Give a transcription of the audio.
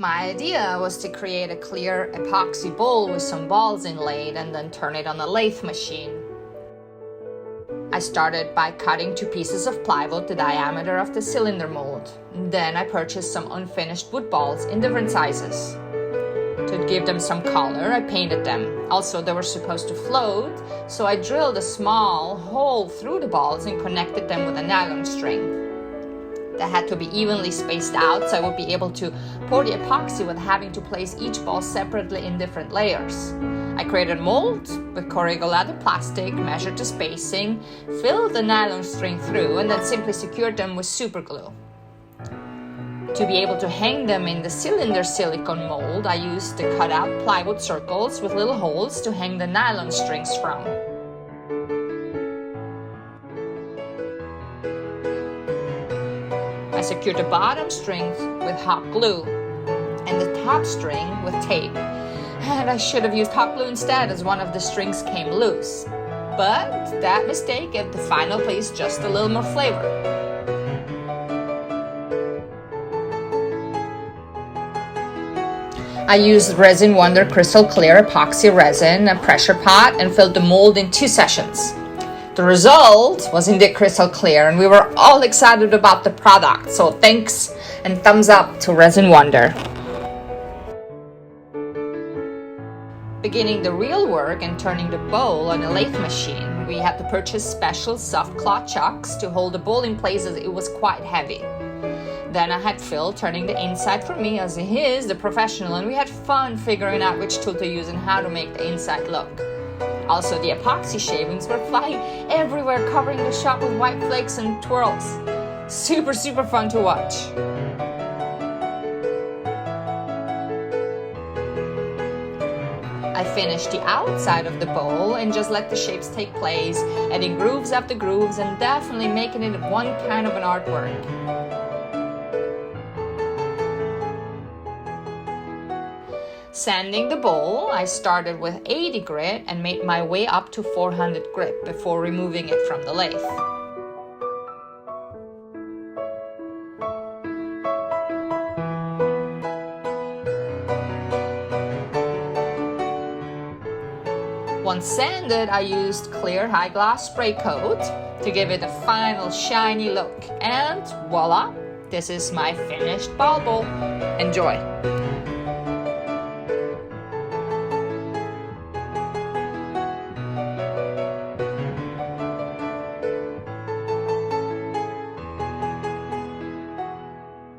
My idea was to create a clear epoxy bowl with some balls inlaid and then turn it on a lathe machine. I started by cutting 2 pieces of plywood the diameter of the cylinder mold. Then I purchased some unfinished wood balls in different sizes. To give them some color, I painted them. Also, they were supposed to float, so I drilled a small hole through the balls and connected them with a nylon string. They had to be evenly spaced out so I would be able to pour the epoxy without having to place each ball separately in different layers. I created a mold with corrugated plastic, measured the spacing, filled the nylon string through, and then simply secured them with super glue. To be able to hang them in the cylinder silicone mold, I used the cut-out plywood circles with little holes to hang the nylon strings from. I secured the bottom strings with hot glue and the top string with tape. And I should have used hot glue instead, as one of the strings came loose. But that mistake gave the final piece just a little more flavor. I used Resin Wonder Crystal Clear Epoxy resin, a pressure pot, and filled the mold in 2 sessions. The result was indeed crystal clear, and we were all excited about the product, so thanks and thumbs up to Resin Wonder. Beginning the real work and turning the bowl on a lathe machine, we had to purchase special soft cloth chucks to hold the bowl in place as it was quite heavy. Then I had Phil turning the inside for me, as he is the professional, and we had fun figuring out which tool to use and how to make the inside look. Also, the epoxy shavings were flying everywhere, covering the shop with white flakes and twirls. Super fun to watch. I finished the outside of the bowl and just let the shapes take place, adding grooves after grooves and definitely making it one kind of an artwork. Sanding the bowl, I started with 80 grit and made my way up to 400 grit before removing it from the lathe. Once sanded, I used clear high gloss spray coat to give it a final shiny look. And voila, this is my finished ball bowl. Enjoy!